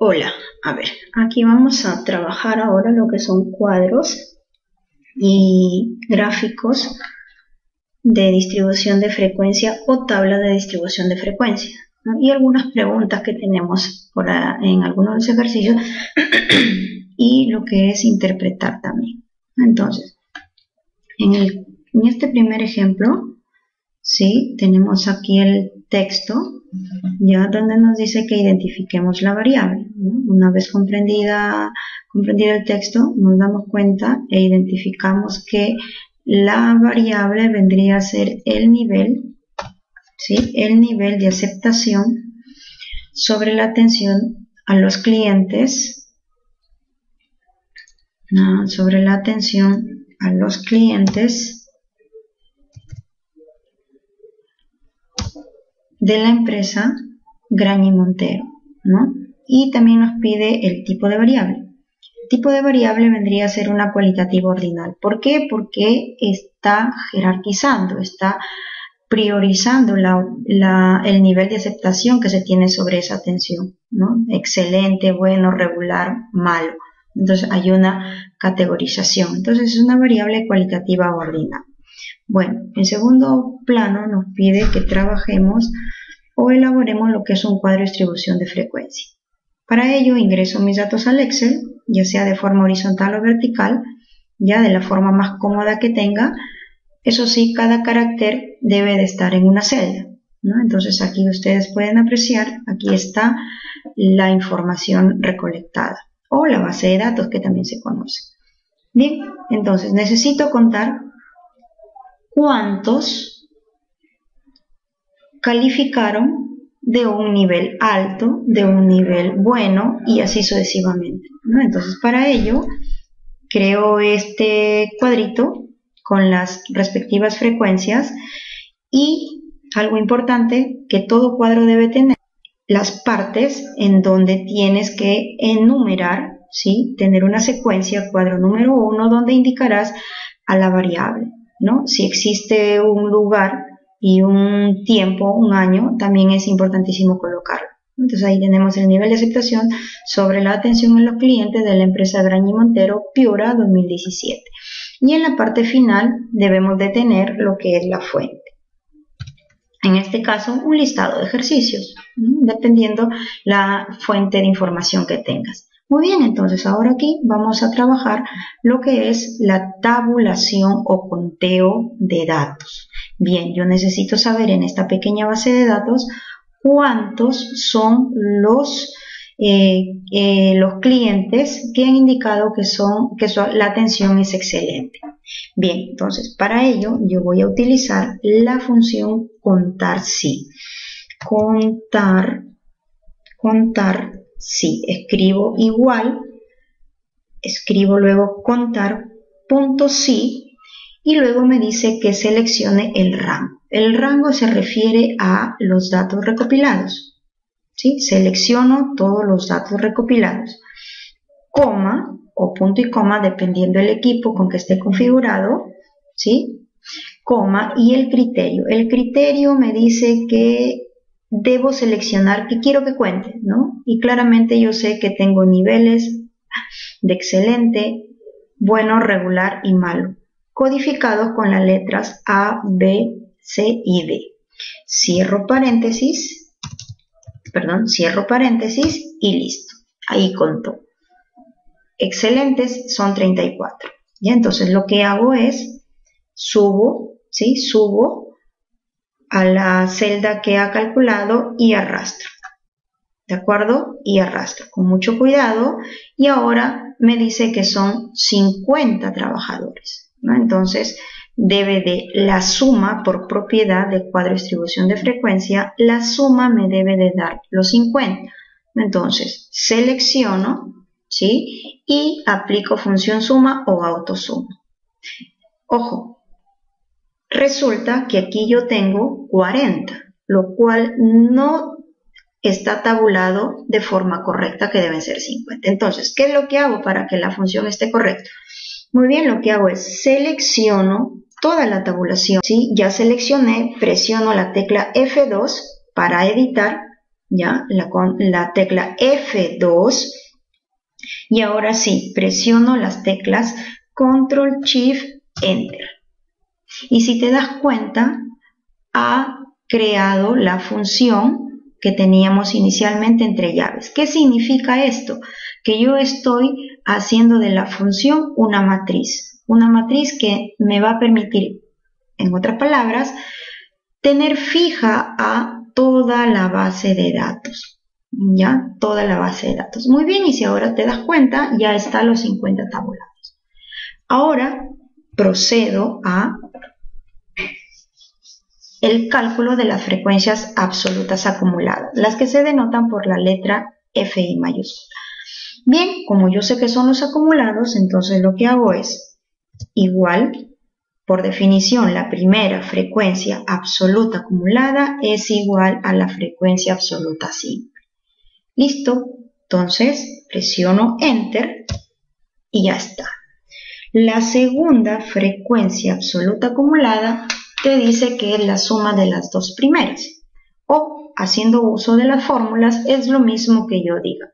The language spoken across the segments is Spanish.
Hola, a ver, aquí vamos a trabajar ahora lo que son cuadros y gráficos de distribución de frecuencia o tabla de distribución de frecuencia, ¿no? Y algunas preguntas que tenemos en algunos de los ejercicios y lo que es interpretar también. Entonces, en este primer ejemplo, ¿sí? Tenemos aquí el texto, ya donde nos dice que identifiquemos la variable, ¿no? Una vez comprendido el texto, nos damos cuenta e identificamos que la variable vendría a ser el nivel, ¿sí? El nivel de aceptación sobre la atención a los clientes, sobre la atención a los clientes de la empresa Graña y Montero, ¿no? Y también nos pide el tipo de variable. El tipo de variable vendría a ser una cualitativa ordinal. ¿Por qué? Porque está jerarquizando, está priorizando el nivel de aceptación que se tiene sobre esa atención, ¿no? Excelente, bueno, regular, malo. Entonces hay una categorización. Entonces es una variable cualitativa ordinal. Bueno, en segundo plano nos pide que trabajemos o elaboremos lo que es un cuadro de distribución de frecuencia. Para ello ingreso mis datos al Excel, ya sea de forma horizontal o vertical, ya de la forma más cómoda que tenga. Eso sí, cada carácter debe de estar en una celda, ¿no? Entonces aquí ustedes pueden apreciar, aquí está la información recolectada o la base de datos que también se conoce. Bien, entonces necesito contar cuántos calificaron de un nivel alto, de un nivel bueno y así sucesivamente, ¿no? Entonces para ello creo este cuadrito con las respectivas frecuencias y algo importante que todo cuadro debe tener las partes en donde tienes que enumerar, ¿sí? Tener una secuencia, cuadro número 1, donde indicarás a la variable, ¿no? Si existe un lugar y un tiempo, un año, también es importantísimo colocarlo. Entonces ahí tenemos el nivel de aceptación sobre la atención a los clientes de la empresa Graña y Montero, Piura 2017. Y en la parte final debemos de tener lo que es la fuente. En este caso, un listado de ejercicios, dependiendo la fuente de información que tengas. Muy bien, entonces ahora aquí vamos a trabajar lo que es la tabulación o conteo de datos. Bien, yo necesito saber en esta pequeña base de datos cuántos son los clientes que han indicado que la atención es excelente. Bien, entonces para ello yo voy a utilizar la función contar si. Contar si. Escribo igual, escribo luego contar punto si y luego me dice que seleccione el rango. El rango se refiere a los datos recopilados, ¿sí? Selecciono todos los datos recopilados, coma o punto y coma dependiendo del equipo con que esté configurado, ¿sí? Coma y el criterio. El criterio me dice que debo seleccionar que quiero que cuente, ¿no? Y claramente yo sé que tengo niveles de excelente, bueno, regular y malo, codificados con las letras A, B, C y D. Cierro paréntesis y listo. Ahí contó. Excelentes son 34. ¿Ya? Entonces lo que hago es subo, ¿sí? Subo a la celda que ha calculado y arrastro. ¿De acuerdo? Y arrastro con mucho cuidado y ahora me dice que son 50 trabajadores, ¿no? Entonces debe de la suma por propiedad de cuadro de distribución de frecuencia, la suma me debe de dar los 50. Entonces selecciono, ¿sí? Y aplico función suma o autosuma. Ojo, resulta que aquí yo tengo 40, lo cual no está tabulado de forma correcta, que deben ser 50. Entonces, ¿qué es lo que hago para que la función esté correcta? Muy bien, lo que hago es selecciono toda la tabulación, ¿sí? Ya seleccioné, presiono la tecla F2 para editar ¿ya? La tecla F2, y ahora sí, presiono las teclas Control Shift Enter. Y si te das cuenta, ha creado la función que teníamos inicialmente entre llaves. ¿Qué significa esto? Que yo estoy haciendo de la función una matriz que me va a permitir, en otras palabras, tener fija a toda la base de datos. ¿Ya? Toda la base de datos. Muy bien, y si ahora te das cuenta, ya están los 50 tabulados. Ahora procedo a el cálculo de las frecuencias absolutas acumuladas, las que se denotan por la letra FI mayúscula. Bien, como yo sé que son los acumulados, entonces lo que hago es igual, por definición, la primera frecuencia absoluta acumulada es igual a la frecuencia absoluta simple. Listo, entonces presiono Enter y ya está. La segunda frecuencia absoluta acumulada te dice que es la suma de las dos primeras. O, haciendo uso de las fórmulas, es lo mismo que yo diga.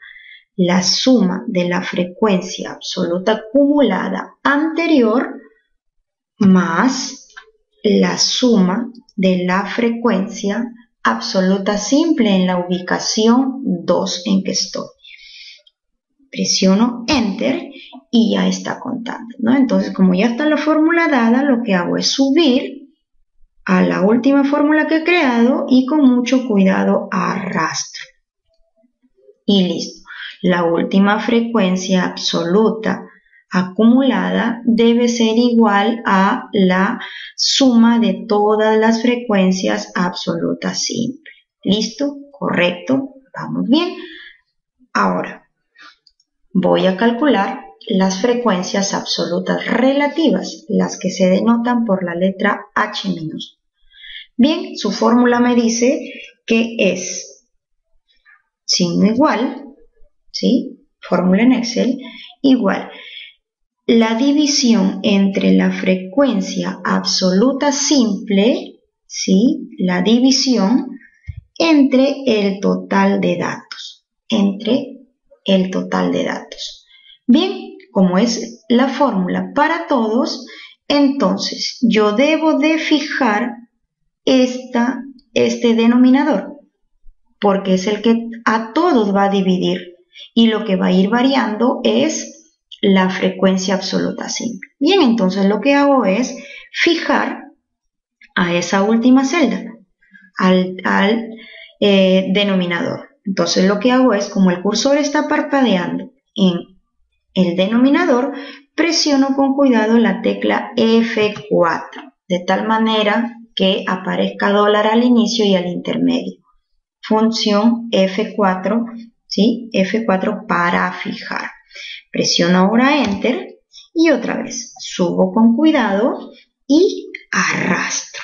La suma de la frecuencia absoluta acumulada anterior más la suma de la frecuencia absoluta simple en la ubicación 2 en que estoy. Presiono Enter y ya está contando, ¿no? Entonces, como ya está la fórmula dada, lo que hago es subir a la última fórmula que he creado y con mucho cuidado arrastro. Y listo. La última frecuencia absoluta acumulada debe ser igual a la suma de todas las frecuencias absolutas simples. ¿Listo? Correcto. Vamos bien. Ahora voy a calcular las frecuencias absolutas relativas, las que se denotan por la letra H minúscula. Bien, su fórmula me dice que es signo igual, ¿sí? Fórmula en Excel, igual la división entre la frecuencia absoluta simple, ¿sí? La división entre el total de datos, Bien, como es la fórmula para todos, entonces yo debo de fijar este denominador, porque es el que a todos va a dividir y lo que va a ir variando es la frecuencia absoluta simple. Bien, entonces lo que hago es fijar a esa última celda, al denominador. Entonces lo que hago es, como el cursor está parpadeando en el denominador, presiono con cuidado la tecla F4, de tal manera que aparezca dólar al inicio y al intermedio. Función F4, ¿sí? F4 para fijar. Presiono ahora Enter y otra vez subo con cuidado y arrastro.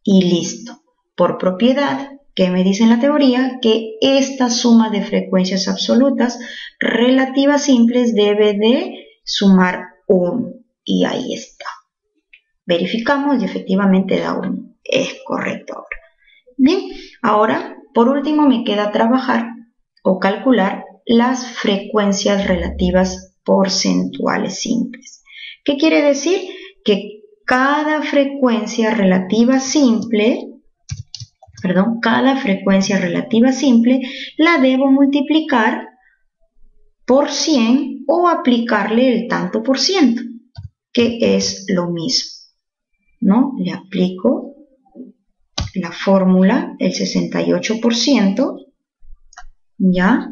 Y listo. Por propiedad, ¿qué me dice en la teoría? Que esta suma de frecuencias absolutas relativas simples debe de sumar 1. Y ahí está. Verificamos y efectivamente da 1. Es correcto ahora. Bien, ahora por último me queda trabajar o calcular las frecuencias relativas porcentuales simples. ¿Qué quiere decir? Que cada frecuencia relativa simple la debo multiplicar por 100 o aplicarle el tanto por ciento, que es lo mismo, ¿no? Le aplico la fórmula, el 68%, ¿ya?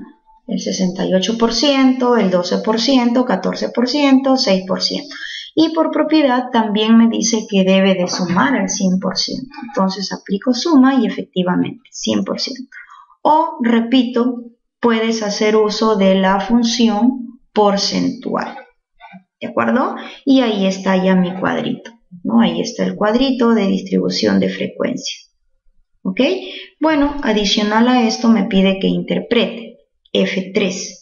El 68%, el 12%, 14%, 6%. Y por propiedad también me dice que debe de sumar al 100%. Entonces aplico suma y efectivamente 100%. O, repito, puedes hacer uso de la función porcentual. ¿De acuerdo? Y ahí está ya mi cuadrito, ¿no? Ahí está el cuadrito de distribución de frecuencia. ¿Ok? Bueno, adicional a esto me pide que interprete F3.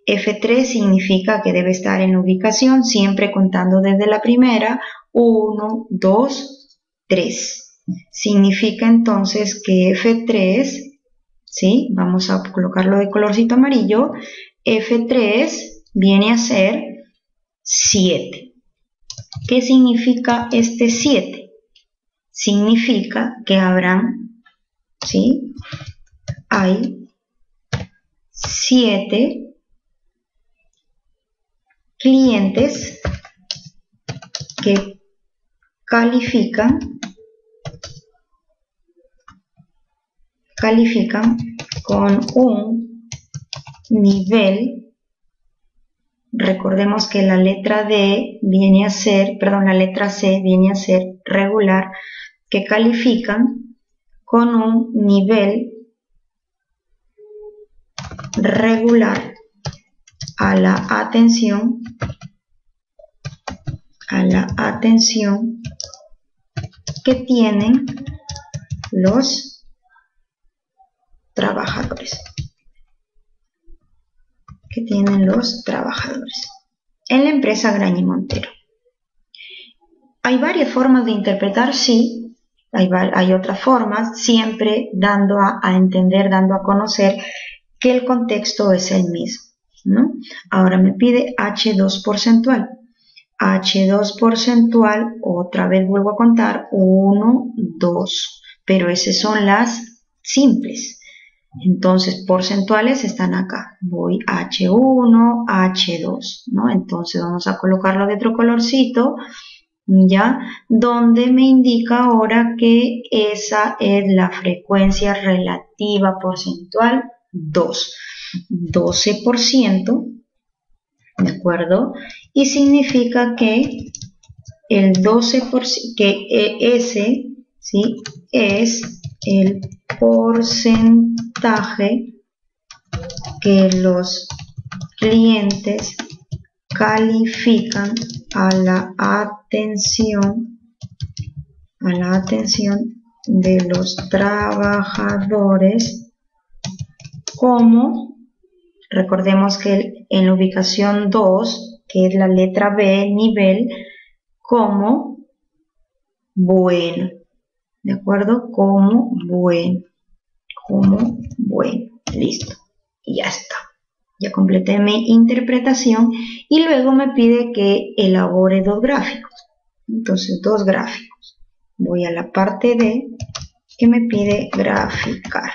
F3 significa que debe estar en la ubicación siempre contando desde la primera, 1, 2, 3. Significa entonces que F3 ¿sí? Vamos a colocarlo de colorcito amarillo. F3 viene a ser 7. ¿Qué significa este 7? Significa que habrán, ¿sí? Hay 7 clientes que califican con un nivel. Recordemos que la letra D viene a ser, perdón, la letra C viene a ser regular, que califican con un nivel regular a la atención que tienen los trabajadores. En la empresa Graña y Montero. Hay varias formas de interpretar, sí, hay otras formas, siempre dando a entender, dando a conocer que el contexto es el mismo, ¿no? Ahora me pide H2 porcentual. H2 porcentual, otra vez vuelvo a contar, 1, 2, pero esas son las simples. Entonces, porcentuales están acá. Voy H1, H2, ¿no? Entonces vamos a colocarlo de otro colorcito, ¿ya? Donde me indica ahora que esa es la frecuencia relativa porcentual 2. 12%, ¿de acuerdo? Y significa que el 12%, que ese, ¿sí? Es el porcentaje que los clientes califican a la atención de los trabajadores como, recordemos que en la ubicación 2, que es la letra B, nivel, como bueno, ¿de acuerdo? Como bueno, listo, y ya está. Ya completé mi interpretación y luego me pide que elabore 2 gráficos. Entonces, 2 gráficos. Voy a la parte D que me pide graficar.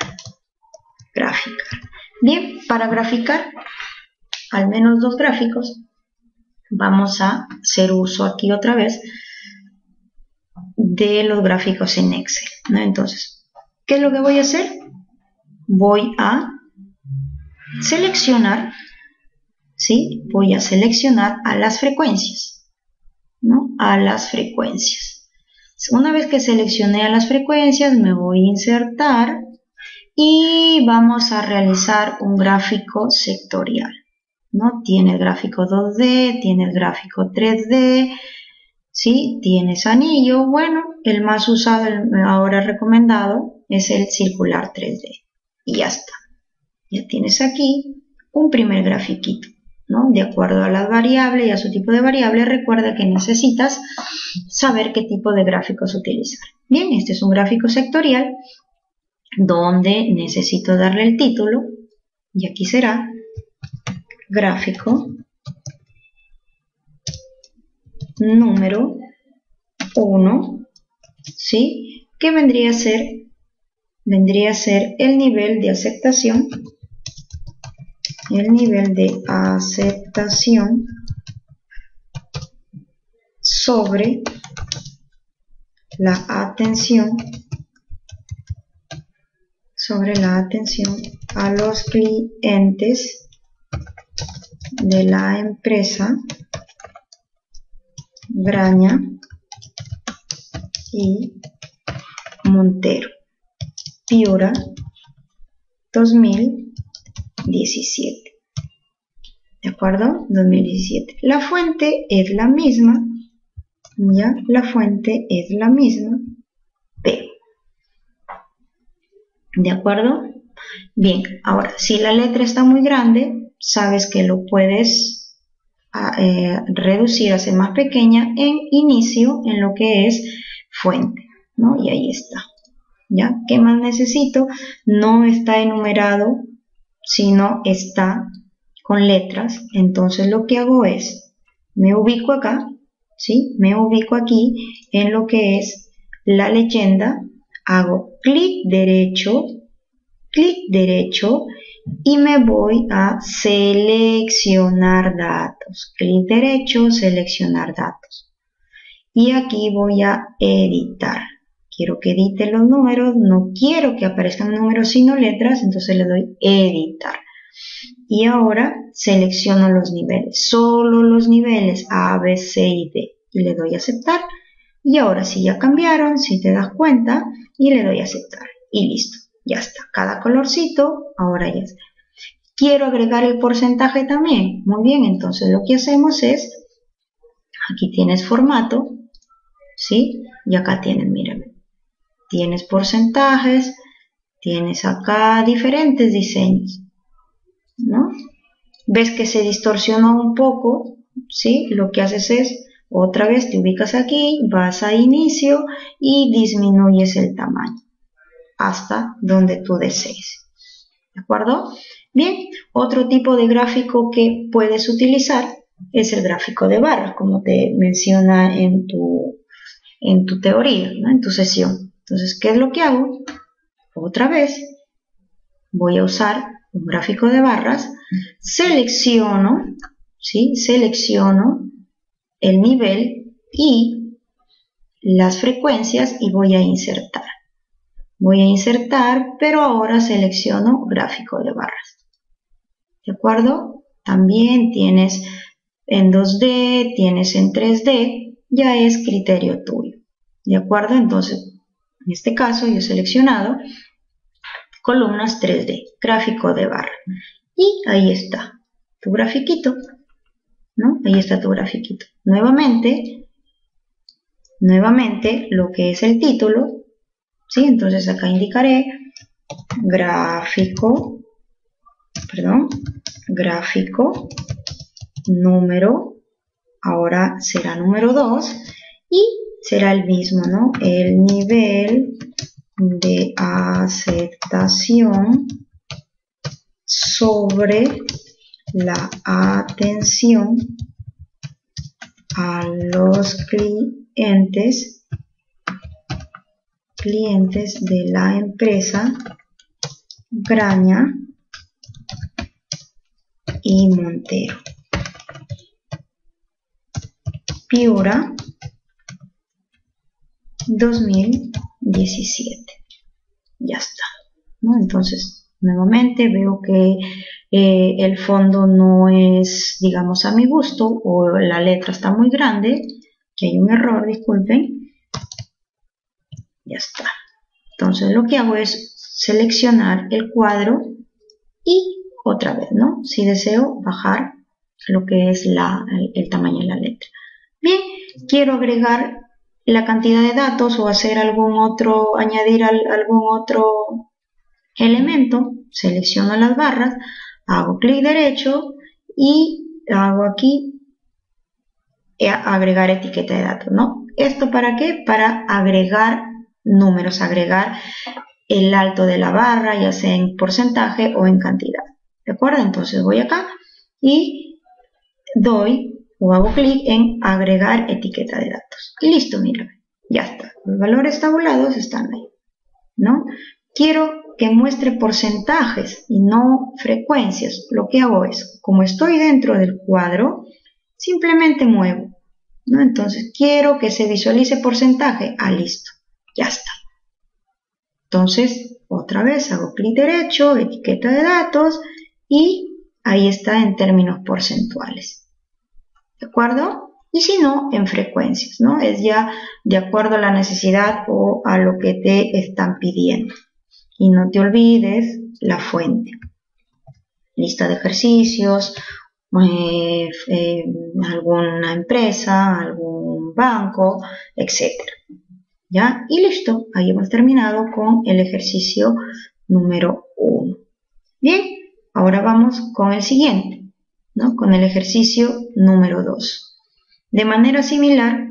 Bien, para graficar al menos 2 gráficos, vamos a hacer uso aquí otra vez de los gráficos en Excel, ¿no? Entonces, ¿qué es lo que voy a hacer? Voy a seleccionar, ¿sí? Voy a seleccionar a las frecuencias, ¿no? A las frecuencias. Una vez que seleccioné a las frecuencias, me voy a insertar y vamos a realizar un gráfico sectorial, ¿no? Tiene el gráfico 2D, tiene el gráfico 3D, ¿sí? Tienes anillo. Bueno, el más usado, el ahora recomendado, es el circular 3D. Y ya está. Ya tienes aquí un primer grafiquito, ¿no? De acuerdo a las variables y a su tipo de variable, recuerda que necesitas saber qué tipo de gráficos utilizar. Bien, este es un gráfico sectorial donde necesito darle el título y aquí será gráfico número 1, ¿sí? Que vendría a ser el nivel de aceptación, sobre la atención a los clientes de la empresa Graña y Montero, Piura, 2017. ¿De acuerdo? 2017. La fuente es la misma, ¿ya? La fuente es la misma, P. ¿De acuerdo? Bien, ahora, si la letra está muy grande, sabes que lo puedes reducir, hacer más pequeña en inicio, en lo que es fuente, ¿no? Y ahí está. ¿Ya? ¿Qué más necesito? No está enumerado, sino está con letras. Entonces lo que hago es, me ubico acá, ¿sí? Me ubico aquí en lo que es la leyenda, hago clic derecho y me voy a seleccionar datos. Clic derecho, seleccionar datos. Y aquí voy a editar. Quiero que edite los números, no quiero que aparezcan números sino letras, entonces le doy editar. Y ahora selecciono los niveles, solo los niveles A, B, C y D. Y le doy a aceptar. Y ahora sí ya cambiaron, si te das cuenta, y le doy a aceptar. Y listo, ya está. Cada colorcito, ahora ya está. Quiero agregar el porcentaje también. Muy bien, entonces lo que hacemos es, aquí tienes formato, ¿sí? Y acá tienes, mírame, tienes porcentajes, tienes acá diferentes diseños, ¿no? Ves que se distorsionó un poco, ¿sí? Lo que haces es, otra vez te ubicas aquí, vas a inicio y disminuyes el tamaño hasta donde tú desees. ¿De acuerdo? Bien, otro tipo de gráfico que puedes utilizar es el gráfico de barras, como te menciona en tu teoría, ¿no? En tu sesión. Entonces, ¿qué es lo que hago? Otra vez voy a usar un gráfico de barras, selecciono, ¿sí? Selecciono el nivel y las frecuencias y voy a insertar. Voy a insertar, pero ahora selecciono gráfico de barras. ¿De acuerdo? También tienes en 2D, tienes en 3D, ya es criterio tuyo. ¿De acuerdo? Entonces, en este caso yo he seleccionado columnas 3D, gráfico de barra. Y ahí está tu grafiquito, ¿no? Ahí está tu grafiquito. Nuevamente lo que es el título, ¿sí? Entonces acá indicaré gráfico número, ahora será número 2 y será el mismo, ¿no? El nivel de aceptación sobre la atención a los clientes de la empresa Graña y Montero, Piura, 2017. Ya está, ¿no? Entonces, nuevamente veo que el fondo no es, digamos, a mi gusto, o la letra está muy grande, que hay un error, disculpen. Ya está. Entonces, lo que hago es seleccionar el cuadro y otra vez, ¿no? Si deseo bajar lo que es el tamaño de la letra. Bien, quiero agregar la cantidad de datos o hacer añadir algún otro elemento, selecciono las barras, hago clic derecho y hago aquí agregar etiqueta de datos, ¿no? ¿Esto para qué? Para agregar números, agregar el alto de la barra, ya sea en porcentaje o en cantidad. ¿De acuerdo? Entonces voy acá y doy o hago clic en agregar etiqueta de datos. Y listo, mira, ya está. Los valores tabulados están ahí, ¿no? Quiero que muestre porcentajes y no frecuencias. Lo que hago es, como estoy dentro del cuadro, simplemente muevo, ¿no? Entonces quiero que se visualice porcentaje. Ah, listo, ya está. Entonces, otra vez hago clic derecho, etiqueta de datos y ahí está en términos porcentuales. ¿De acuerdo? Y si no, en frecuencias, ¿no? Es ya de acuerdo a la necesidad o a lo que te están pidiendo. Y no te olvides la fuente. Lista de ejercicios, alguna empresa, algún banco, etc. ¿Ya? Y listo, ahí hemos terminado con el ejercicio número 1. Bien, ahora vamos con el siguiente, ¿no? Con el ejercicio número 2. De manera similar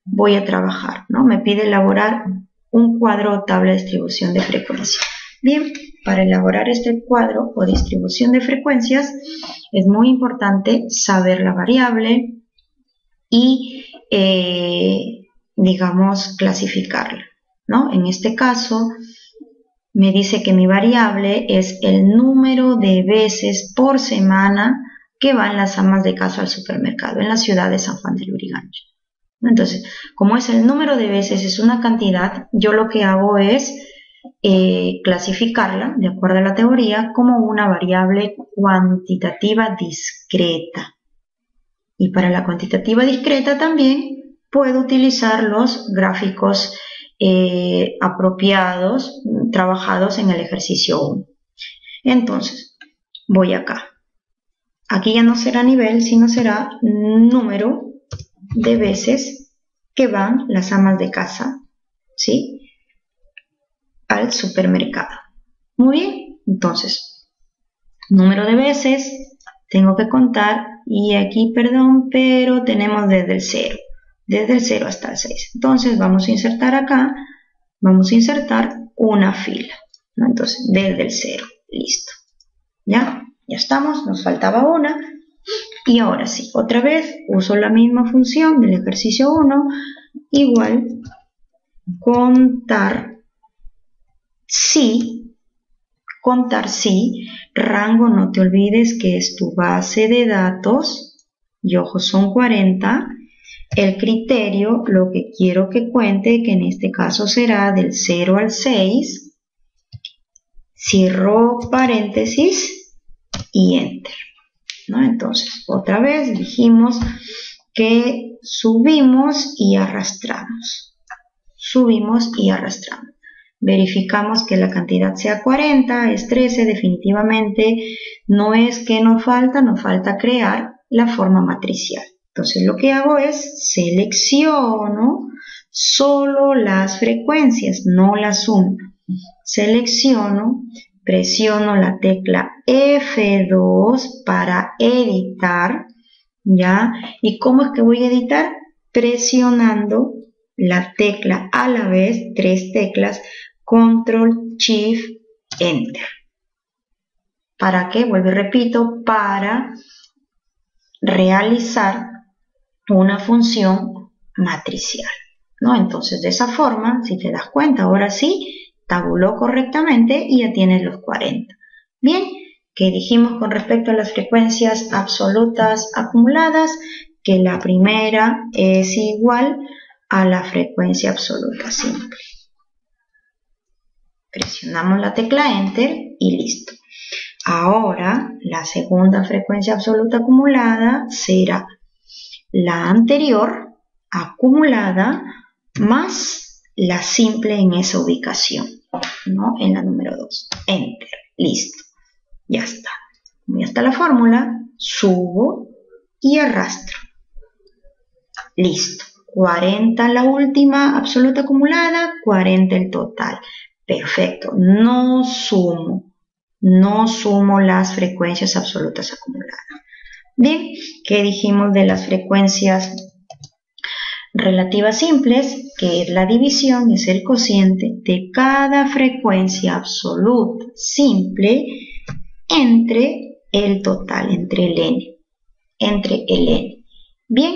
voy a trabajar, ¿no? Me pide elaborar un cuadro o tabla de distribución de frecuencia. Bien, para elaborar este cuadro o distribución de frecuencias es muy importante saber la variable y, digamos, clasificarla, ¿no? En este caso, me dice que mi variable es el número de veces por semana que van las amas de casa al supermercado en la ciudad de San Juan del Lurigancho. Entonces, como es el número de veces, es una cantidad, yo lo que hago es clasificarla, de acuerdo a la teoría, como una variable cuantitativa discreta. Y para la cuantitativa discreta también puedo utilizar los gráficos apropiados, trabajados en el ejercicio 1. Entonces, voy acá. Aquí ya no será nivel, sino será número de veces que van las amas de casa, ¿sí?, al supermercado. Muy bien, entonces, número de veces, tengo que contar, y aquí, perdón, pero tenemos desde el 0 hasta el 6. Entonces, vamos a insertar acá, vamos a insertar una fila, ¿no? Entonces, desde el 0, listo. Ya estamos, nos faltaba una. Y ahora sí, otra vez uso la misma función del ejercicio 1, igual contar si, rango, no te olvides que es tu base de datos, y ojo, son 40, el criterio, lo que quiero que cuente, que en este caso será del 0 al 6, cierro paréntesis y enter, ¿no? Entonces, otra vez dijimos que subimos y arrastramos. Verificamos que la cantidad sea 40, es 13, definitivamente no es que nos falta crear la forma matricial. Entonces lo que hago es selecciono solo las frecuencias, no las sumo. Selecciono, presiono la tecla F2 para editar, ¿ya? ¿Y cómo es que voy a editar? Presionando la tecla a la vez, 3 teclas, Control, Shift, Enter. ¿Para qué? Vuelvo y repito, para realizar una función matricial, ¿no? Entonces, de esa forma, si te das cuenta, ahora sí, tabuló correctamente y ya tienes los 40. Bien, ¿qué dijimos con respecto a las frecuencias absolutas acumuladas? Que la primera es igual a la frecuencia absoluta simple. Presionamos la tecla Enter y listo. Ahora, la segunda frecuencia absoluta acumulada será la anterior acumulada más la simple en esa ubicación, ¿no? En la número 2. Enter. Listo. Ya está. Ya está la fórmula. Subo y arrastro. Listo. 40 la última absoluta acumulada, 40 el total. Perfecto. No sumo las frecuencias absolutas acumuladas. Bien, ¿qué dijimos de las frecuencias relativas simples? Que es la división, es el cociente de cada frecuencia absoluta simple entre el total, entre el n. Bien,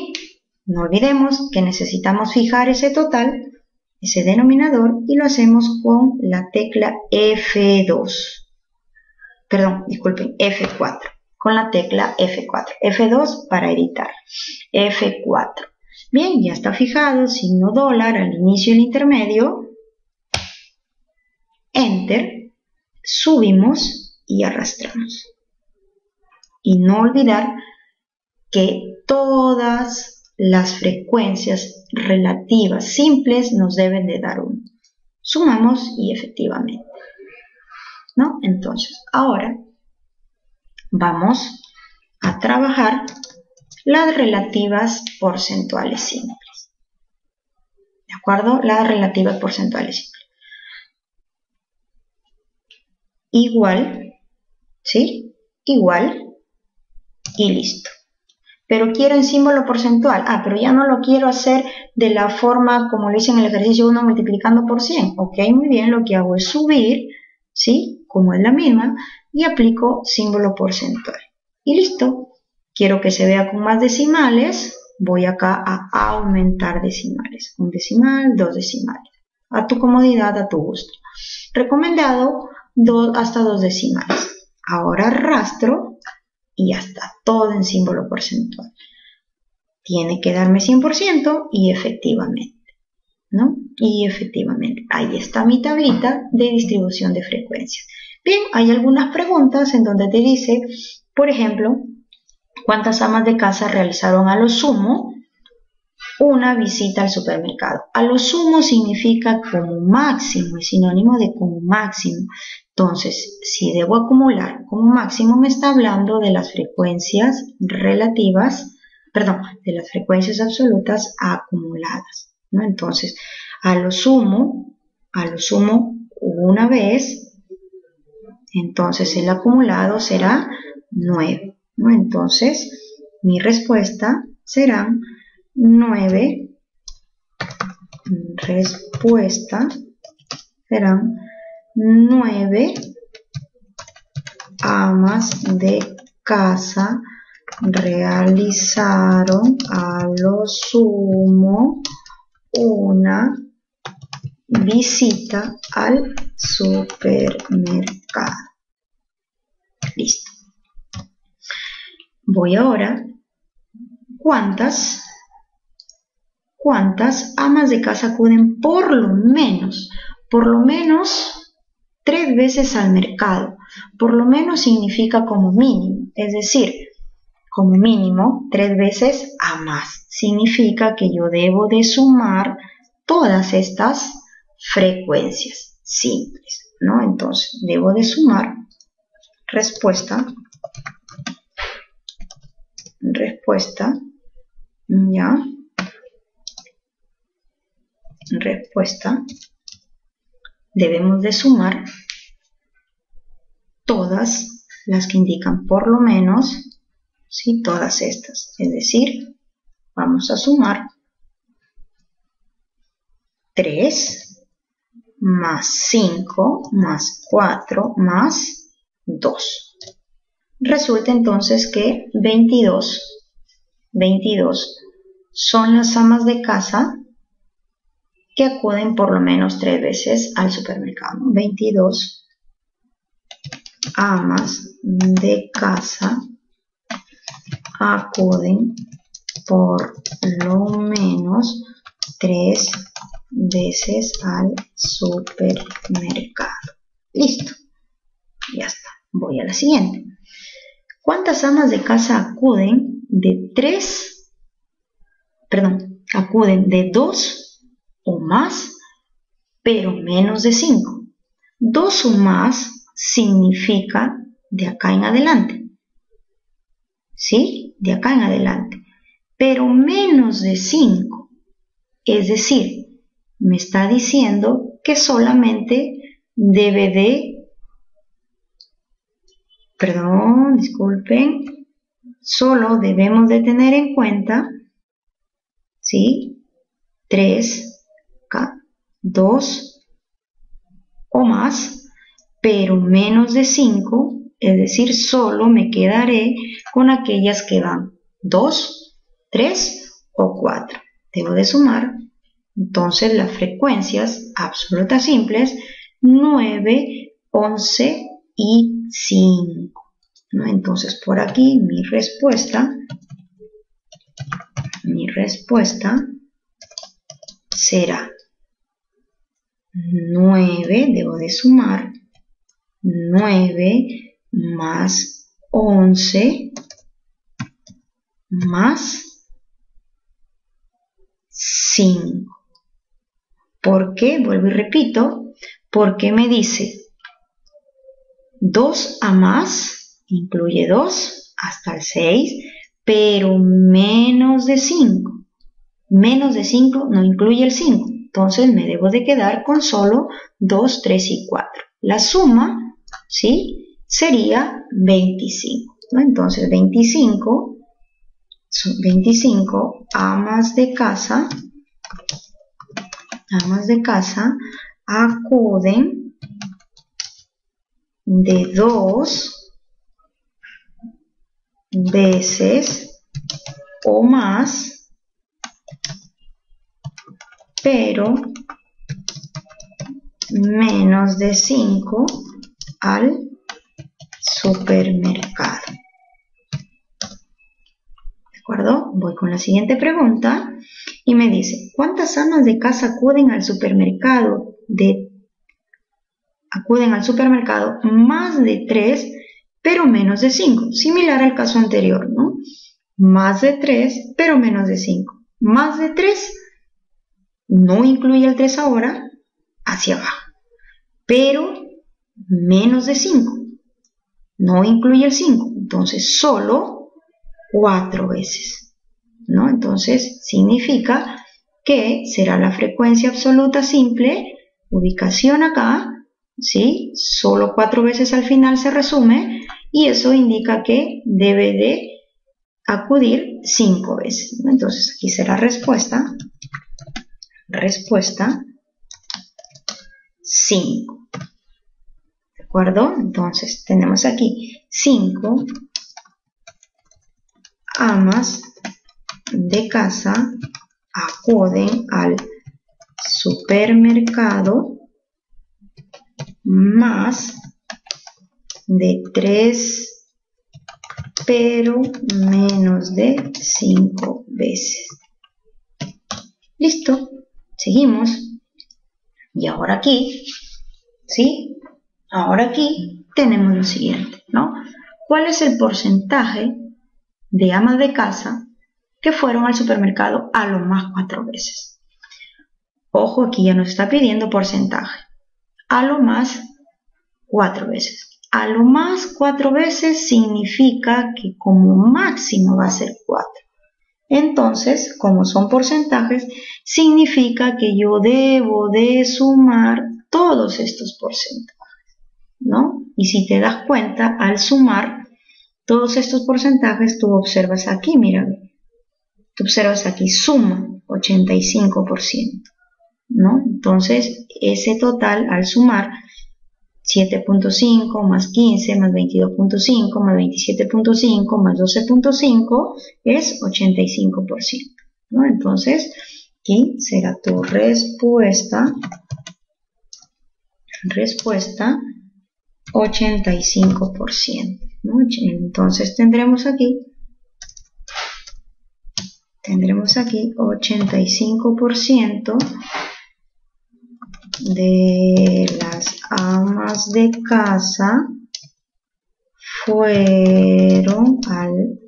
no olvidemos que necesitamos fijar ese total, ese denominador, y lo hacemos con la tecla F2. Perdón, disculpen, F4. Con la tecla F4. F2 para editar. F4. Bien, ya está fijado, signo dólar al inicio y el intermedio. Enter. Subimos y arrastramos. Y no olvidar que todas las frecuencias relativas simples nos deben de dar 1. Sumamos y efectivamente, ¿no? Entonces, ahora vamos a trabajar las relativas porcentuales simples. ¿De acuerdo? Las relativas porcentuales simples. Igual, ¿sí? Igual y listo. pero quiero en símbolo porcentual. Ah, pero ya no lo quiero hacer de la forma como lo hice en el ejercicio 1 multiplicando por 100. Ok, muy bien, lo que hago es subir, ¿sí? Como es la misma, y aplico símbolo porcentual. Y listo. Quiero que se vea con más decimales, voy acá a aumentar decimales. Un decimal, dos decimales. A tu comodidad, a tu gusto. Recomendado hasta 2 decimales. Ahora arrastro y ya está, todo en símbolo porcentual. Tiene que darme 100% y efectivamente, ¿no? Y efectivamente, ahí está mi tablita de distribución de frecuencias. Bien, hay algunas preguntas en donde te dice, por ejemplo, ¿cuántas amas de casa realizaron a lo sumo una visita al supermercado? A lo sumo significa como máximo, es sinónimo de como máximo. Entonces, si debo acumular como máximo, me está hablando de las frecuencias relativas, perdón, de las frecuencias absolutas acumuladas, ¿no? Entonces, a lo sumo una vez, entonces el acumulado será 9, ¿no? Entonces, mi respuesta serán 9 amas de casa realizaron a lo sumo una visita al supermercado. Listo. Voy ahora. ¿Cuántas amas de casa acuden por lo menos 3 veces al mercado? Por lo menos significa como mínimo, es decir, como mínimo 3 veces a más. Significa que yo debo de sumar todas estas frecuencias simples, ¿no? Entonces, debo de sumar respuesta, ya, respuesta, debemos de sumar todas las que indican por lo menos, ¿sí? Todas estas, es decir, vamos a sumar 3 más 5 más 4 más 2. Resulta entonces que 22 son las amas de casa que acuden por lo menos 3 veces al supermercado. 22 amas de casa acuden por lo menos 3 veces al supermercado. Listo. Ya está. Voy a la siguiente. ¿Cuántas amas de casa acuden de 2 o más, pero menos de 5? 2 o más significa de acá en adelante. ¿Sí? De acá en adelante. Pero menos de 5. Es decir, me está diciendo que solamente debe de... Solo debemos de tener en cuenta, ¿sí? 3, 2 o más, pero menos de 5, es decir, solo me quedaré con aquellas que van 2, 3 o 4. Debo de sumar, entonces, las frecuencias absolutas simples, 9, 11 y 5. ¿No? Entonces, por aquí mi respuesta será 9, debo de sumar 9 más 11 más 5. ¿Por qué? Vuelvo y repito, porque me dice 2 a más, incluye 2 hasta el 6, pero menos de 5. Menos de 5 no incluye el 5. Entonces me debo de quedar con solo 2, 3 y 4. La suma, ¿sí? Sería 25. ¿No? Entonces 25 25 amas de casa acuden de 2 veces o más, pero menos de 5 al supermercado. ¿De acuerdo? Voy con la siguiente pregunta y me dice, ¿cuántas amas de casa acuden al supermercado más de 3, pero menos de 5? Similar al caso anterior, ¿no? Más de 3, pero menos de 5. Más de 3, no incluye el 3 ahora, hacia abajo. Pero menos de 5, no incluye el 5. Entonces, solo 4 veces, ¿no? Entonces, significa que será la frecuencia absoluta simple, ubicación acá, ¿sí? Solo 4 veces al final se resume y eso indica que debe de acudir 5 veces, ¿no? Entonces aquí será respuesta 5. ¿De acuerdo? Entonces tenemos aquí 5 amas de casa acuden al supermercado más de 3, pero menos de 5 veces. Listo, seguimos. Y ahora aquí, ¿sí? Ahora aquí tenemos lo siguiente, ¿no? ¿Cuál es el porcentaje de amas de casa que fueron al supermercado a lo más 4 veces? Ojo, aquí ya nos está pidiendo porcentaje. A lo más 4 veces. A lo más 4 veces significa que como máximo va a ser 4. Entonces, como son porcentajes, significa que yo debo de sumar todos estos porcentajes, ¿no? Y si te das cuenta, al sumar todos estos porcentajes, tú observas aquí, mira, tú observas aquí, suma 85%, ¿no? Entonces, ese total al sumar 7.5 más 15 más 22.5 más 27.5 más 12.5 es 85%, ¿no? Entonces, aquí será tu respuesta 85%, ¿no? Entonces tendremos aquí 85% de las amas de casa fueron al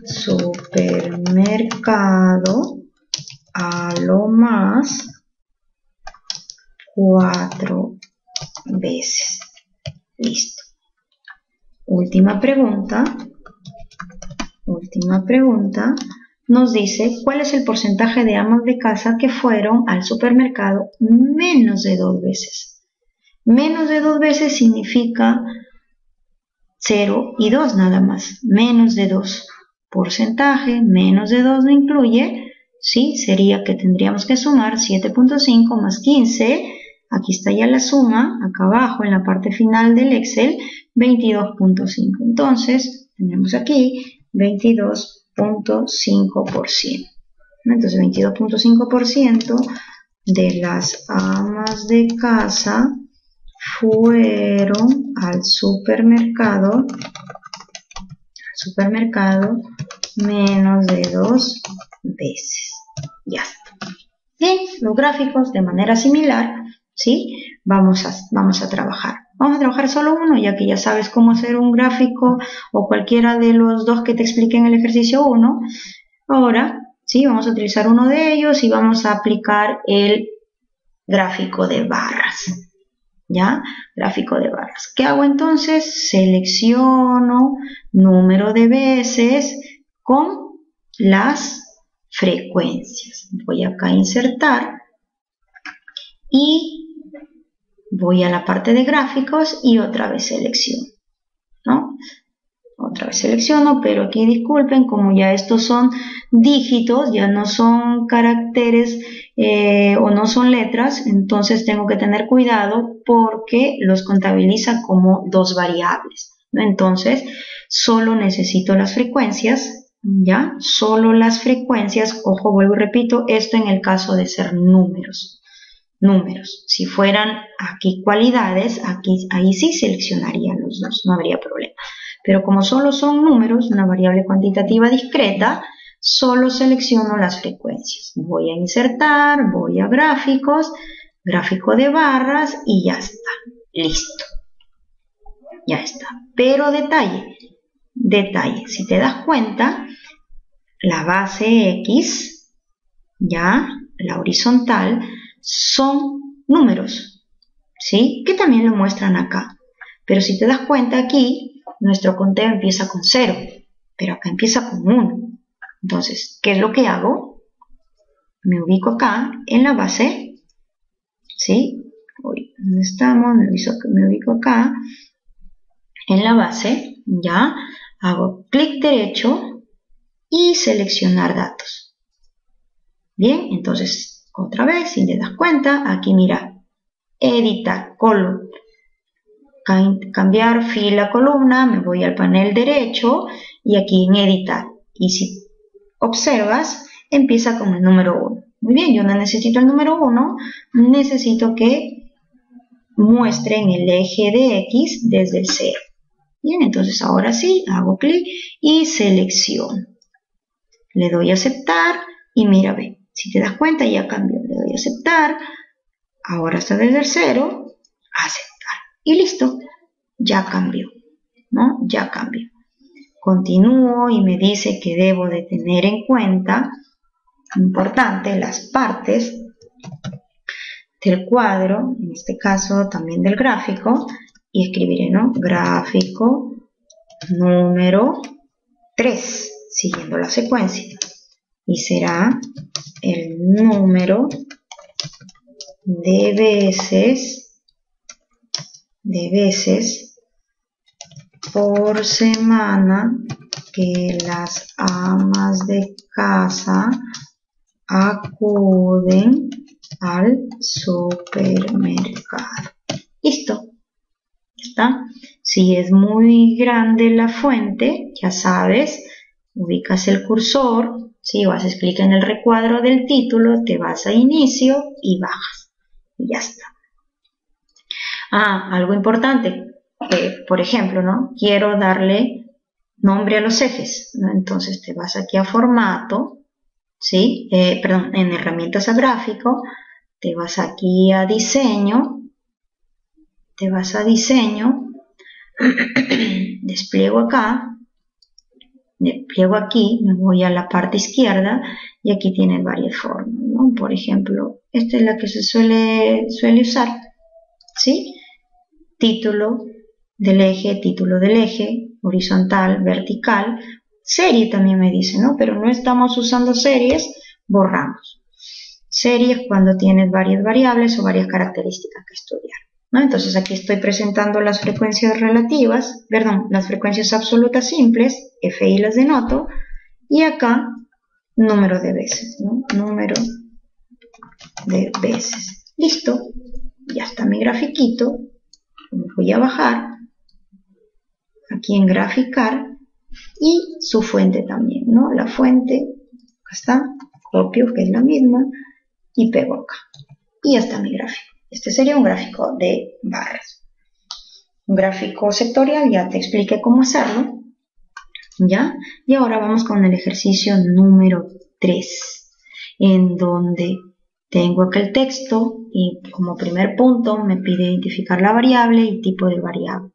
supermercado a lo más 4 veces. Listo. Última pregunta nos dice cuál es el porcentaje de amas de casa que fueron al supermercado menos de 2 veces. Menos de 2 veces significa 0 y 2 nada más, menos de 2. Porcentaje, menos de 2 no incluye, ¿sí? Sería que tendríamos que sumar 7.5 más 15, aquí está ya la suma, acá abajo en la parte final del Excel, 22.5. Entonces, tenemos aquí 22.5%. Entonces, 22.5% de las amas de casa fueron al supermercado menos de 2 veces. Ya está. Bien, los gráficos de manera similar, ¿sí? Vamos a trabajar. Vamos a trabajar solo uno, ya que ya sabes cómo hacer un gráfico o cualquiera de los dos que te expliqué en el ejercicio 1. Ahora, ¿sí? Vamos a utilizar uno de ellos y vamos a aplicar el gráfico de barras. ¿Ya? Gráfico de barras. ¿Qué hago entonces? Selecciono número de veces con las frecuencias. Voy acá a insertar y voy a la parte de gráficos y otra vez selecciono, ¿no? Otra vez selecciono, pero aquí disculpen, como ya estos son dígitos, ya no son caracteres o no son letras, entonces tengo que tener cuidado porque los contabiliza como dos variables, ¿no? Entonces, solo necesito las frecuencias, ¿ya? Solo las frecuencias, ojo, vuelvo y repito, esto en el caso de ser números. Si fueran aquí cualidades, ahí sí seleccionaría los dos, no habría problema. Pero como solo son números, una variable cuantitativa discreta, solo selecciono las frecuencias. Voy a insertar, voy a gráficos, gráfico de barras y ya está. Listo. Ya está. Pero detalle, si te das cuenta, la base X, ya, la horizontal, son números, ¿sí? Que también lo muestran acá. Pero si te das cuenta aquí, nuestro conteo empieza con 0, pero acá empieza con 1. Entonces, ¿qué es lo que hago? Me ubico acá en la base, ¿sí? ¿Dónde estamos? Me ubico acá en la base, ya. Hago clic derecho y seleccionar datos. Bien, entonces, otra vez, si te das cuenta, aquí mira, editar, column. Cambiar fila, columna, me voy al panel derecho y aquí en editar. Y si observas, empieza con el número 1. Muy bien, yo no necesito el número 1, necesito que muestre en el eje de X desde el 0. Bien, entonces ahora sí, hago clic y selecciono. Le doy a aceptar y mira, ve, si te das cuenta ya cambió. Le doy a aceptar, ahora está desde el 0, aceptar. Y listo, ya cambió, ¿no? Ya cambió. Continúo y me dice que debo de tener en cuenta, importante, las partes del cuadro, en este caso también del gráfico, y escribiré, ¿no? Gráfico número 3, siguiendo la secuencia. Y será el número de veces por semana que las amas de casa acuden al supermercado. Listo. ¿Está? Si es muy grande la fuente, ya sabes, ubicas el cursor, ¿sí? O haces clic en el recuadro del título, te vas a inicio y bajas. Y ya está. Algo importante, por ejemplo, ¿no? Quiero darle nombre a los ejes, ¿no? Entonces te vas aquí a formato, ¿sí? En herramientas a gráfico, te vas aquí a diseño, despliego acá, despliego aquí, me voy a la parte izquierda y aquí tienes varias formas, ¿no? Por ejemplo, esta es la que se suele usar, ¿sí? Título del eje, horizontal, vertical, serie también me dice, ¿no? Pero no estamos usando series, borramos. Series cuando tienes varias variables o varias características que estudiar, ¿no? Entonces aquí estoy presentando las frecuencias relativas, las frecuencias absolutas simples, Fi las denoto, y acá número de veces, ¿no? Número de veces. Listo, ya está mi grafiquito. Voy a bajar aquí en graficar y su fuente también, ¿no? La fuente, acá está, copio, que es la misma, y pego acá. Y ya está mi gráfico. Este sería un gráfico de barras. Un gráfico sectorial, ya te expliqué cómo hacerlo, ¿ya? Y ahora vamos con el ejercicio número 3, en donde tengo acá el texto y como primer punto me pide identificar la variable y tipo de variable.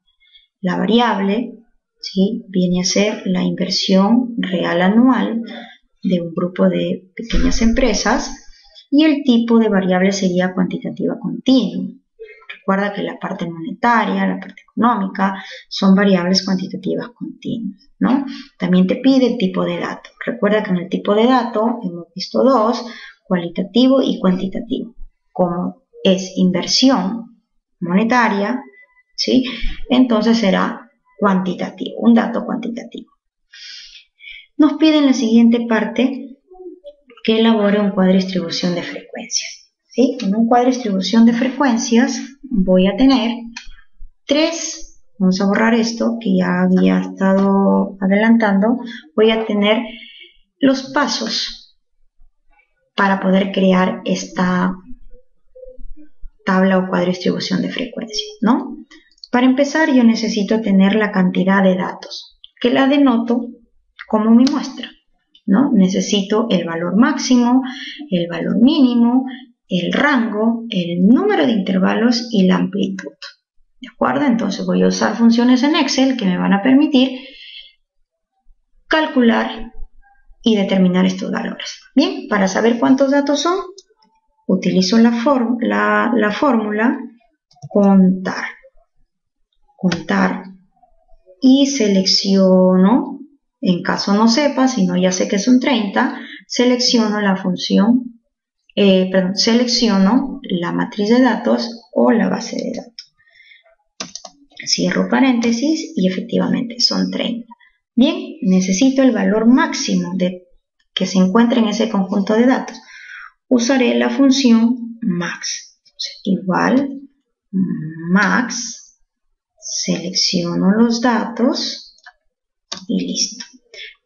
La variable, ¿sí?, viene a ser la inversión real anual de un grupo de pequeñas empresas y el tipo de variable sería cuantitativa continua. Recuerda que la parte monetaria, la parte económica son variables cuantitativas continuas, ¿no? También te pide el tipo de dato. Recuerda que en el tipo de dato hemos visto dos, cualitativo y cuantitativo. Como es inversión monetaria, ¿sí?, entonces será cuantitativo, un dato cuantitativo. Nos piden en la siguiente parte que elabore un cuadro de distribución de frecuencias. ¿Sí? En un cuadro de distribución de frecuencias voy a tener tres, vamos a borrar esto que ya había estado adelantando, voy a tener los pasos para poder crear esta tabla o cuadro de distribución de frecuencias, ¿no? Para empezar yo necesito tener la cantidad de datos, que la denoto como mi muestra, ¿no? Necesito el valor máximo, el valor mínimo, el rango, el número de intervalos y la amplitud. ¿De acuerdo? Entonces voy a usar funciones en Excel que me van a permitir calcular y determinar estos valores. Bien, para saber cuántos datos son, utilizo la fórmula contar y selecciono, en caso no sepa, si no ya sé que son 30, selecciono la función, selecciono la matriz de datos o la base de datos. Cierro paréntesis y efectivamente son 30. Bien, necesito el valor máximo que se encuentra en ese conjunto de datos. Usaré la función max. Entonces, igual max, selecciono los datos y listo.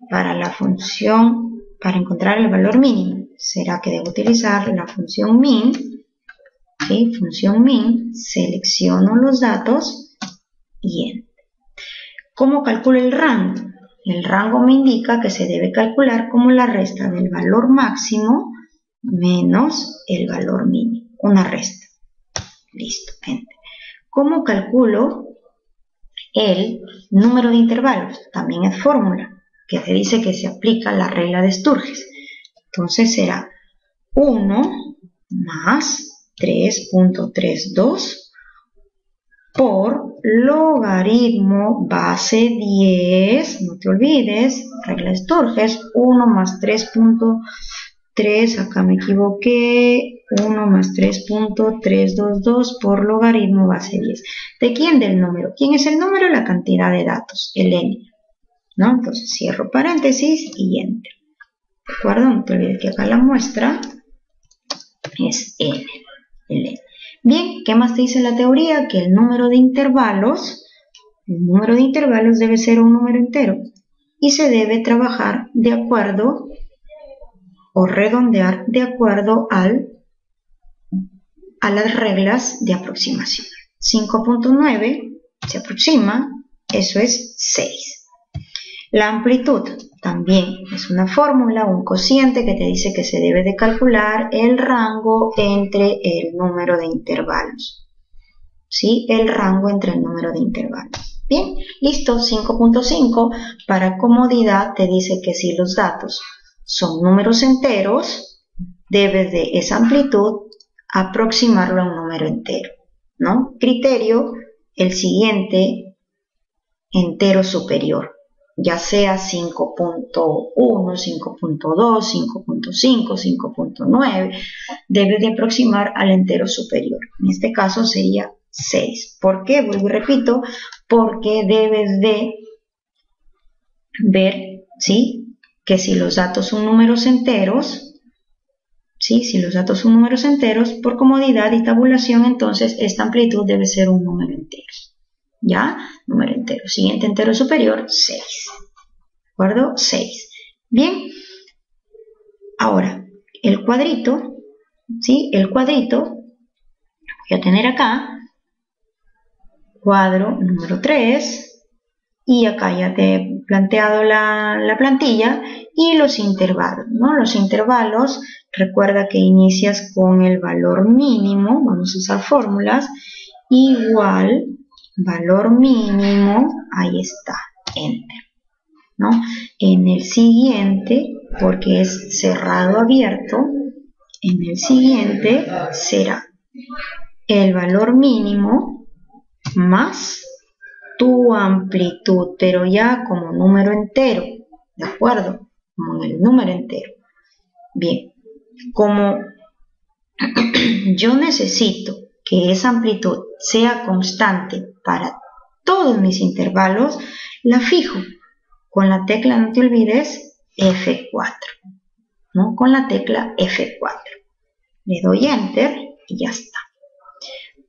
Para la función, para encontrar el valor mínimo, será que debo utilizar la función min. ¿Sí? Función min, selecciono los datos y enter. ¿Cómo calculo el rango? El rango me indica que se debe calcular como la resta del valor máximo menos el valor mínimo. Una resta. Listo, enter. ¿Cómo calculo el número de intervalos? También es fórmula, que se dice que se aplica la regla de Sturges. Entonces será 1 más 3.32 por logaritmo base 10, no te olvides, regla de Sturges, 1 más 3.3, acá me equivoqué, 1 más 3.322 por logaritmo base 10. ¿De quién? Del número. ¿Quién es el número? La cantidad de datos, el n, ¿no? Entonces cierro paréntesis y enter. ¿De acuerdo? No te olvides que acá la muestra es n, el n. Bien, ¿qué más te dice la teoría? Que el número de intervalos debe ser un número entero y se debe trabajar de acuerdo o redondear de acuerdo a las reglas de aproximación. 5.9 se aproxima, eso es 6. La amplitud también es una fórmula, un cociente que te dice que se debe de calcular el rango entre el número de intervalos. ¿Sí? El rango entre el número de intervalos. Bien, listo. 5.5 para comodidad te dice que si los datos son números enteros, debes de esa amplitud aproximarlo a un número entero, ¿no? Criterio, el siguiente entero superior, ya sea 5.1, 5.2, 5.5, 5.9, debe de aproximar al entero superior. En este caso sería 6. ¿Por qué? Vuelvo y repito, porque debes de ver, ¿sí?, que si los datos son números enteros, ¿sí?, si los datos son números enteros, por comodidad y tabulación, entonces esta amplitud debe ser un número entero. ¿Ya? Número entero. Siguiente entero superior, 6. ¿De acuerdo? 6. Bien. Ahora, el cuadrito, ¿sí? El cuadrito, voy a tener acá, cuadro número 3, y acá ya te he planteado la plantilla y los intervalos, ¿no? Los intervalos, recuerda que inicias con el valor mínimo, vamos a usar fórmulas, igual valor mínimo, ahí está, enter, ¿no? En el siguiente, porque es cerrado abierto, en el siguiente será el valor mínimo más tu amplitud, pero ya como número entero, ¿de acuerdo? Como en el número entero. Bien, como yo necesito que esa amplitud sea constante para todos mis intervalos, la fijo con la tecla, no te olvides, F4, ¿no? Con la tecla F4. Le doy Enter y ya está.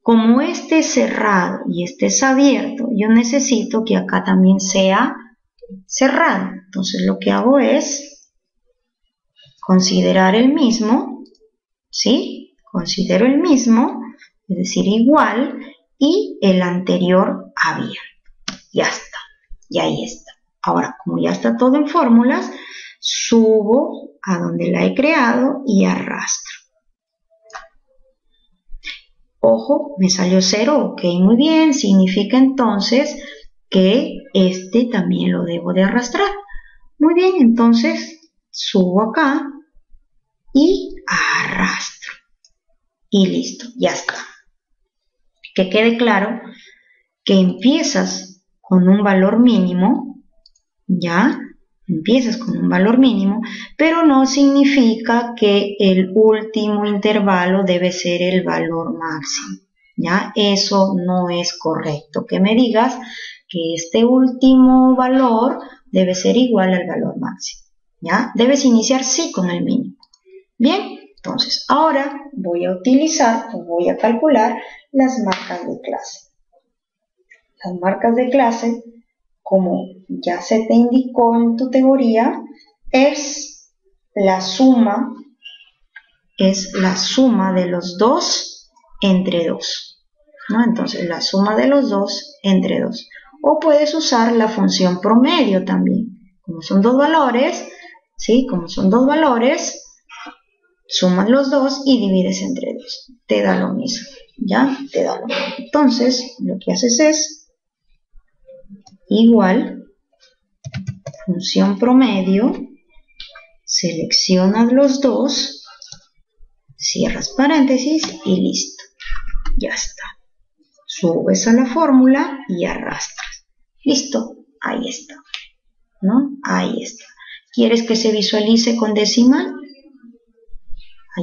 Como este es cerrado y este es abierto, yo necesito que acá también sea cerrado. Entonces lo que hago es considerar el mismo, ¿sí? Considero el mismo, es decir, igual, y el anterior abierto. Ya está. Y ahí está. Ahora, como ya está todo en fórmulas, subo a donde la he creado y arrastro. Ojo, me salió 0, ok, muy bien, significa entonces que este también lo debo de arrastrar. Muy bien, entonces subo acá y arrastro. Y listo, ya está. Que quede claro que empiezas con un valor mínimo, ¿ya? Empiezas con un valor mínimo, pero no significa que el último intervalo debe ser el valor máximo, ¿ya? Eso no es correcto, que me digas que este último valor debe ser igual al valor máximo, ¿ya? Debes iniciar sí con el mínimo. Bien, entonces ahora voy a utilizar o voy a calcular las marcas de clase. Las marcas de clase, como ya se te indicó en tu teoría, es la suma de los dos entre 2, ¿no? Entonces la suma de los dos entre 2. O puedes usar la función promedio también. Como son dos valores, ¿sí? Como son dos valores, sumas los dos y divides entre 2. Te da lo mismo, ¿ya? Te da lo mismo. Entonces lo que haces es igual, función promedio, seleccionas los dos, cierras paréntesis y listo, ya está. Subes a la fórmula y arrastras. Listo, ahí está, ¿no? Ahí está. ¿Quieres que se visualice con decimal?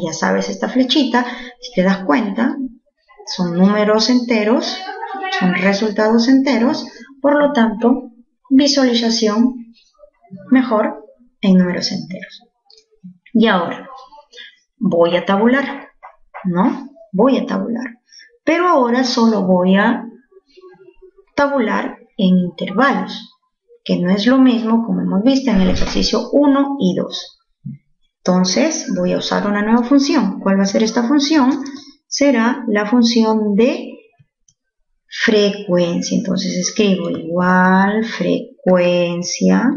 Ya sabes esta flechita, si te das cuenta, son números enteros, son resultados enteros, por lo tanto, visualización mejor en números enteros. Y ahora, voy a tabular, ¿no? Voy a tabular. Pero ahora solo voy a tabular en intervalos, que no es lo mismo como hemos visto en el ejercicio 1 y 2. Entonces, voy a usar una nueva función. ¿Cuál va a ser esta función? Será la función de frecuencia. Entonces escribo igual frecuencia,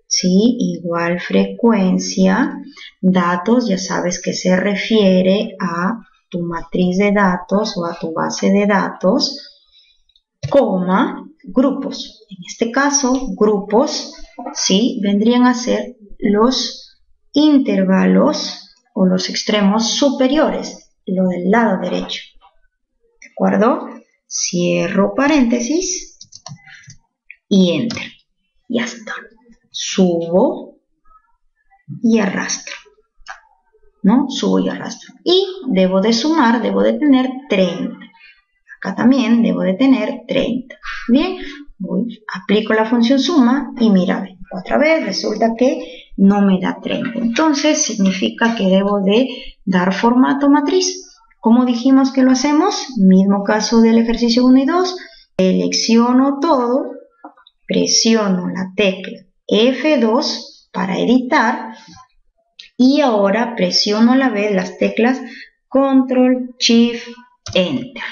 ¿sí? Igual frecuencia, datos, ya sabes que se refiere a tu matriz de datos o a tu base de datos, coma, grupos. En este caso, grupos, ¿sí? Vendrían a ser los intervalos o los extremos superiores, lo del lado derecho. ¿De acuerdo? Cierro paréntesis y enter. Ya está. Subo y arrastro, ¿no? Subo y arrastro. Y debo de sumar, debo de tener 30. Acá también debo de tener 30. Bien, aplico la función suma y mira, otra vez resulta que no me da 30. Entonces significa que debo de dar formato matriz. ¿Cómo dijimos que lo hacemos? Mismo caso del ejercicio 1 y 2. Selecciono todo, presiono la tecla F2 para editar y ahora presiono a la vez las teclas Control, Shift, Enter.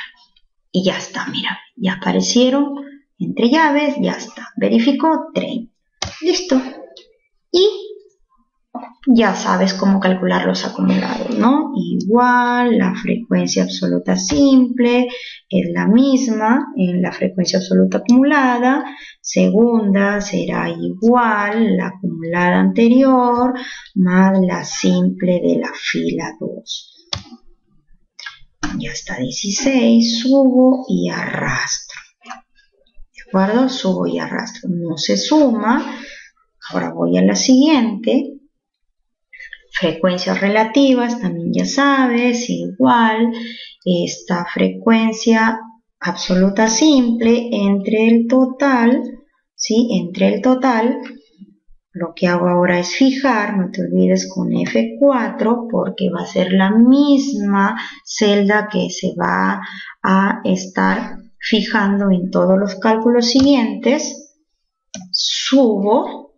Y ya está, mira, ya aparecieron entre llaves, ya está. Verificó 30. Listo. Y ya sabes cómo calcular los acumulados, ¿no? Igual, la frecuencia absoluta simple es la misma en la frecuencia absoluta acumulada. Segunda será igual la acumulada anterior más la simple de la fila 2. Ya está 16, subo y arrastro. ¿De acuerdo? Subo y arrastro. No se suma. Ahora voy a la siguiente. Frecuencias relativas, también ya sabes, igual. Esta frecuencia absoluta simple entre el total, ¿sí? Entre el total, lo que hago ahora es fijar, no te olvides con F4, porque va a ser la misma celda que se va a estar fijando en todos los cálculos siguientes. Subo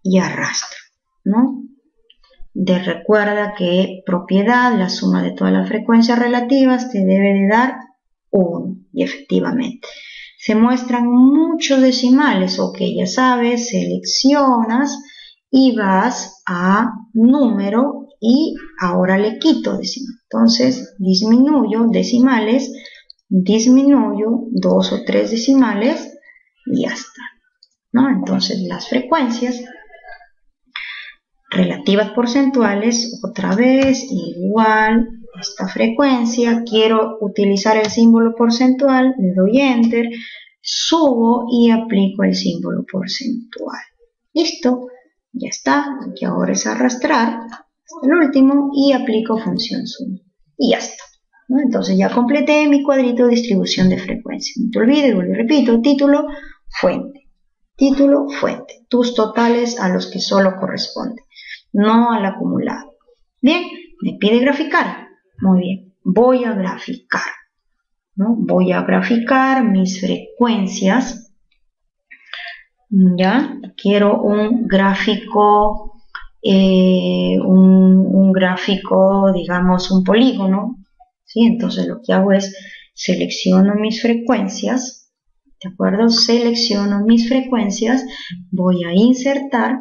y arrastro, ¿no? Recuerda que propiedad, la suma de todas las frecuencias relativas, te debe de dar 1, y efectivamente. Se muestran muchos decimales, ok, ya sabes, seleccionas y vas a número y ahora le quito decimal. Entonces disminuyo decimales, disminuyo 2 o 3 decimales y ya está, ¿no? Entonces las frecuencias relativas porcentuales, otra vez, igual, esta frecuencia, quiero utilizar el símbolo porcentual, le doy Enter, subo y aplico el símbolo porcentual. Listo, ya está, aquí ahora es arrastrar hasta el último y aplico función suma. Y ya está, ¿no? Entonces ya completé mi cuadrito de distribución de frecuencia. No te olvides, vuelvo y repito, título, fuente. Título, fuente. Tus totales a los que solo corresponde, no al acumulado. Bien, me pide graficar. Muy bien, voy a graficar, ¿no? Voy a graficar mis frecuencias. Ya, quiero un gráfico, un gráfico, digamos, un polígono. ¿Sí? Entonces lo que hago es selecciono mis frecuencias. ¿De acuerdo? Selecciono mis frecuencias, voy a insertar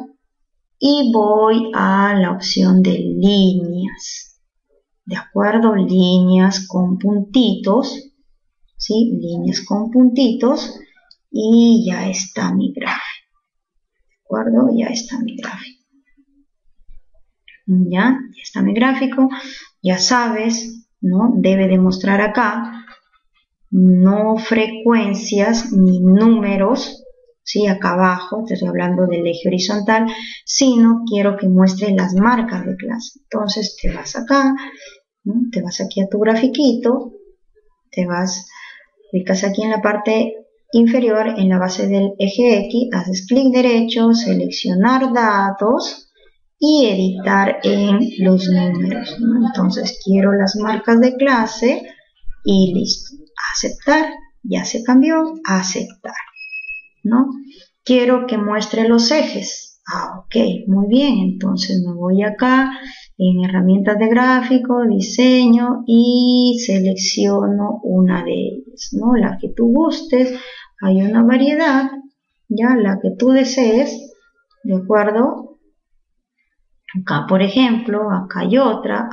y voy a la opción de líneas. ¿De acuerdo? Líneas con puntitos, ¿sí? Líneas con puntitos y ya está mi gráfico. ¿De acuerdo? Ya está mi gráfico. Ya está mi gráfico. Ya sabes, ¿no? Debe demostrar acá no frecuencias ni números, ¿sí? Acá abajo, te estoy hablando del eje horizontal, sino quiero que muestre las marcas de clase. Entonces te vas acá, ¿no? Te vas aquí a tu grafiquito, te vas, clicas aquí en la parte inferior, en la base del eje X, haces clic derecho, seleccionar datos y editar en los números, ¿no? Entonces quiero las marcas de clase y listo. Aceptar, ya se cambió, aceptar, ¿no? Quiero que muestre los ejes. Ok, muy bien, entonces me voy acá en herramientas de gráfico, diseño y selecciono una de ellas, ¿no? La que tú gustes, hay una variedad, ya, la que tú desees, ¿de acuerdo? Acá, por ejemplo, acá hay otra,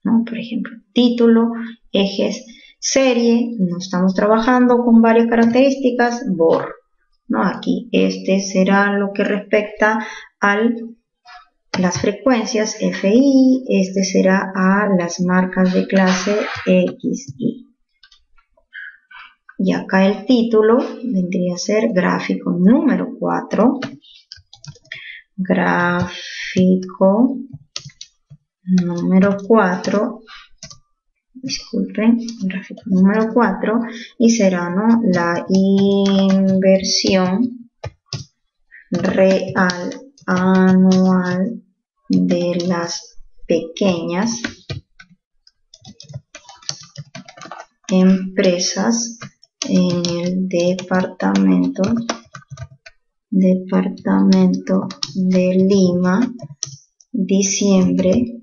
¿no? Por ejemplo, título, ejes, serie, no estamos trabajando con varias características, borro, ¿no? Aquí este será lo que respecta a las frecuencias FI, este será a las marcas de clase XY. Y acá el título vendría a ser gráfico número 4, gráfico número 4, disculpen, gráfico número 4, y será, ¿no?, la inversión real anual de las pequeñas empresas en el departamento de Lima, diciembre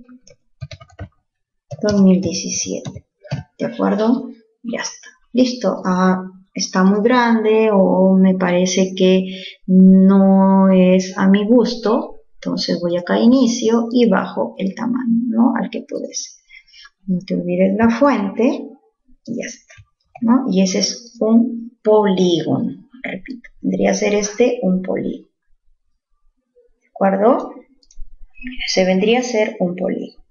2017. ¿De acuerdo? Ya está. Listo. Está muy grande o me parece que no es a mi gusto. Entonces voy acá a inicio y bajo el tamaño, ¿no?, al que tú desees. No te olvides la fuente y ya está, ¿no? Y ese es un polígono. Repito, tendría que ser este un polígono. ¿De acuerdo? Se vendría a ser un polígono,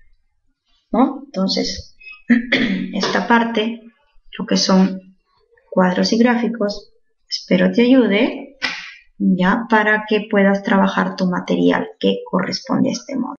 ¿no? Entonces, esta parte, lo que son cuadros y gráficos, espero te ayude, ya, para que puedas trabajar tu material que corresponde a este módulo.